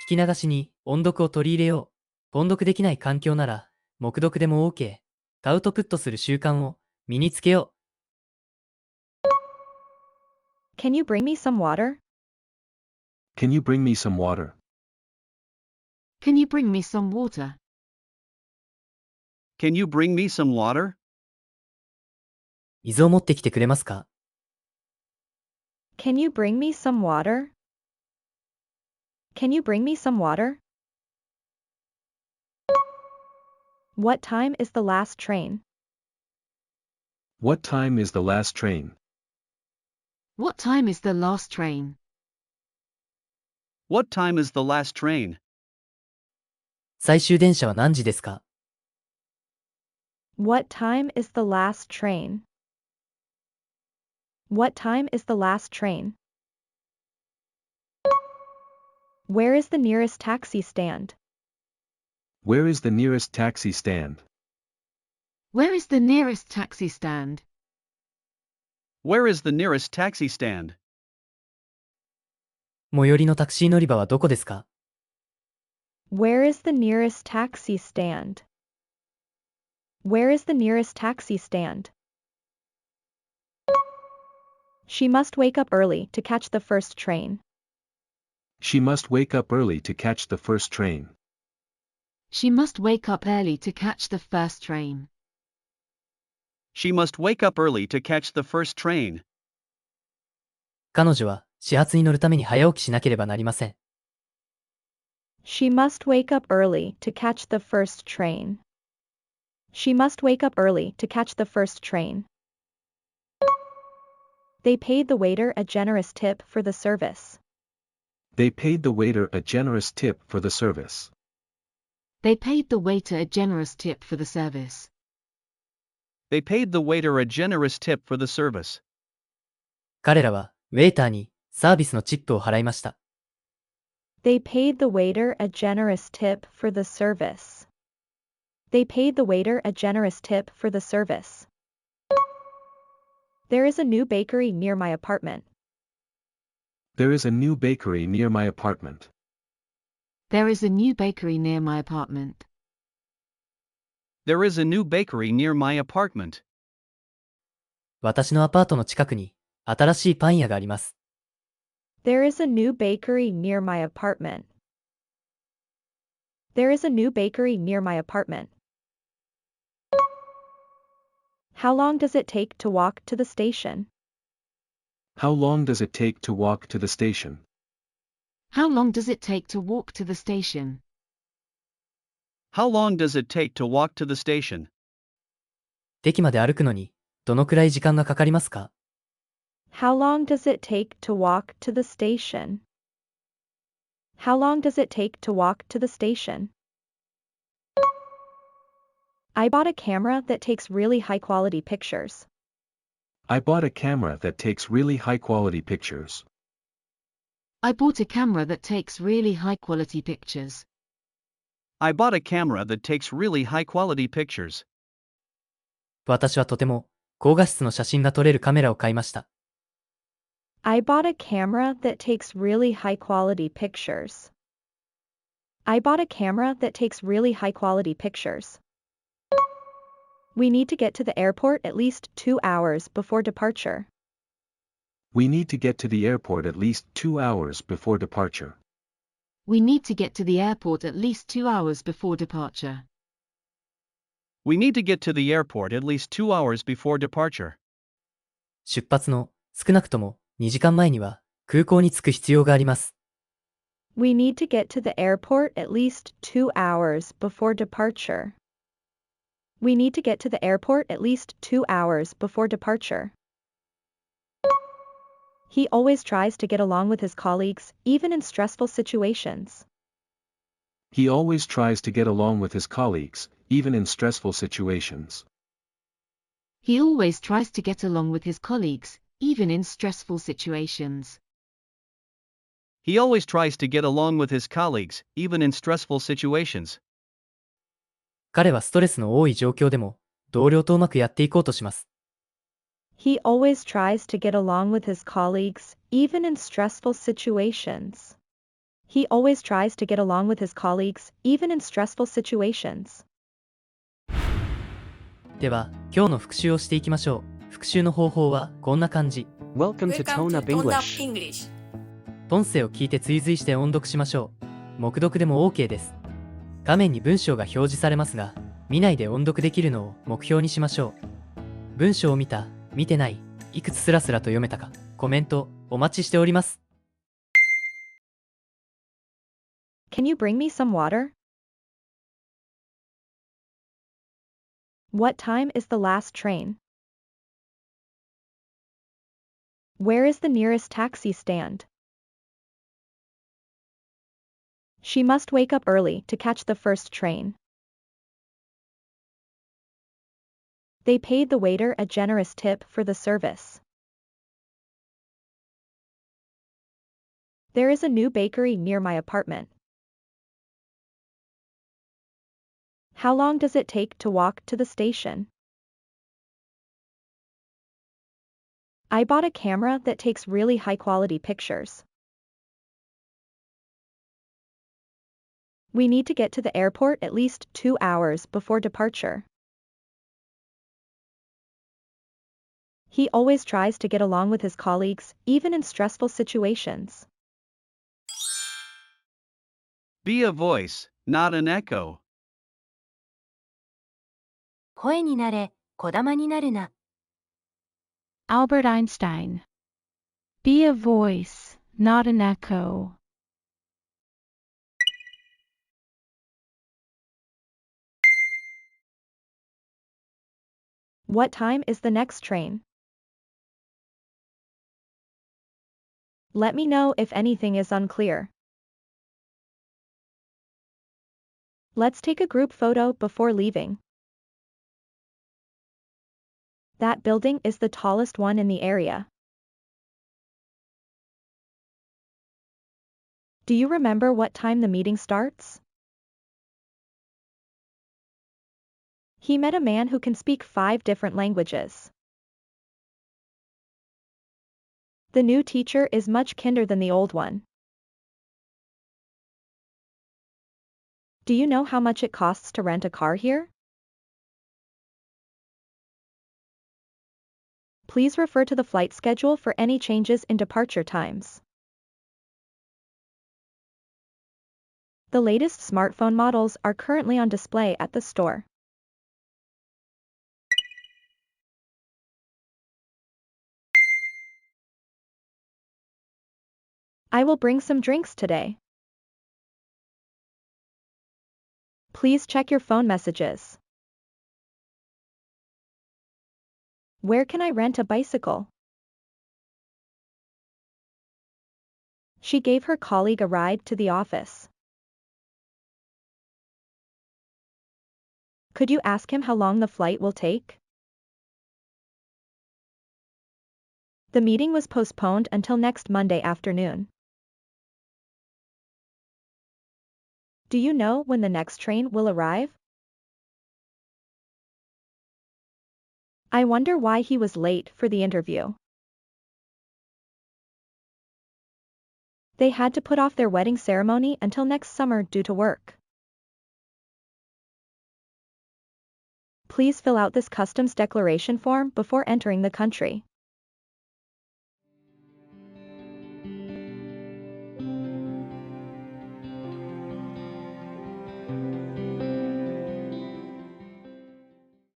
聞き流しに音読を取り入れよう。音読できない環境なら、黙読でも OK。アウトプットする習慣を身につけよう。Can you bring me some water? Can you bring me some water? Can you bring me some water? Can you bring me some water? 水を持ってきてくれますか？ Can you bring me some water? Can you bring me some water? What time is the last train? What time is the last train? What time is the last train? What time is the last train? 最終電車は何時ですか？ What time is the last train? What time is the last train? Where is the nearest taxi stand? Where is the nearest taxi stand? Where is the nearest taxi stand? Where is the nearest taxi stand? 最寄りのタクシー乗り場はどこですか？ Where is the nearest taxi stand? Where is the nearest taxi stand? She must wake up early to catch the first train. She must wake up early to catch the first train. She must wake up early to catch the first train. She must wake up early to catch the first train. 彼女は始発に乗るために早起きしなければなりません。She must wake up early to catch the first train. She must wake up early to catch the first train. They paid the waiter a generous tip for the service. They paid the waiter a generous tip for the service. They paid the waiter a generous tip for the service. They paid the waiter a generous tip for the service. 彼らはウェイターにサービスのチップを払いました。They paid the waiter a generous tip for the service. They paid the waiter a generous tip for the service. There is a new bakery near my apartment. There is a new bakery near my apartment. There is a new bakery near my apartment. There is a new bakery near my apartment. 私のアパートの近くに新しいパン屋があります。There is a new bakery near my apartment. There is a new bakery near my apartment. How long does it take to walk to the station? How long does it take to walk to the station? How long does it take to walk to the station? How long does it take to walk to the station? 駅まで歩くのにどのくらい時間がかかりますか？ How long does it take to walk to the station? How long does it take to walk to the station? I bought a camera that takes really high-quality pictures. I bought a camera that takes really high-quality pictures. I bought a camera that takes really high-quality pictures. I bought a camera that takes really high-quality pictures. 私はとても高画質の写真が撮れるカメラを買いました。I bought a camera that takes really high-quality pictures. I bought a camera that takes really high-quality pictures. We need to get to the airport at least 2 hours before departure. We need to get to the airport at least 2 hours before departure. We need to get to the airport at least 2 hours before departure. We need to get to the airport at least 2 hours before departure. 出発の少なくとも2時間前には空港に着く必要があります。We need to get to the airport at least 2 hours before departure. We need to get to the airport at least 2 hours before departure. He always tries to get along with his colleagues, even in stressful situations. He always tries to get along with his colleagues, even in stressful situations. He always tries to get along with his colleagues, even in stressful situations. He always tries to get along with his colleagues, even in stressful situations. 彼はストレスの多い状況でも同僚とうまくやっていこうとします。He always tries to get along with his colleagues, even in stressful situations. He always tries to get along with his colleagues, even in stressful situations. では、今日の復習をしていきましょう。復習の方法はこんな感じ。Welcome to Tone Up English. 音声を聞いて追随して音読しましょう。黙読でも OK です。画面に文章が表示されますが、見ないで音読できるのを目標にしましょう。文章を見た、見てない、いくつスラスラと読めたか、コメントお待ちしております。Can you bring me some water? What time is the last train? Where is the nearest taxi stand? She must wake up early to catch the first train. They paid the waiter a generous tip for the service. There is a new bakery near my apartment. How long does it take to walk to the station? I bought a camera that takes really high-quality pictures. We need to get to the airport at least 2 hours before departure. He always tries to get along with his colleagues, even in stressful situations. Be a voice, not an echo. 声になれ、こだまになるな。Albert Einstein. Be a voice, not an echo. What time is the next train? Let me know if anything is unclear. Let's take a group photo before leaving. That building is the tallest one in the area. Do you remember what time the meeting starts? He met a man who can speak 5 different languages. The new teacher is much kinder than the old one. Do you know how much it costs to rent a car here? Please refer to the flight schedule for any changes in departure times. The latest smartphone models are currently on display at the store. I will bring some drinks today. Please check your phone messages. Where can I rent a bicycle? She gave her colleague a ride to the office. Could you ask him how long the flight will take? The meeting was postponed until next Monday afternoon. Do you know when the next train will arrive? I wonder why he was late for the interview. They had to put off their wedding ceremony until next summer due to work. Please fill out this customs declaration form before entering the country.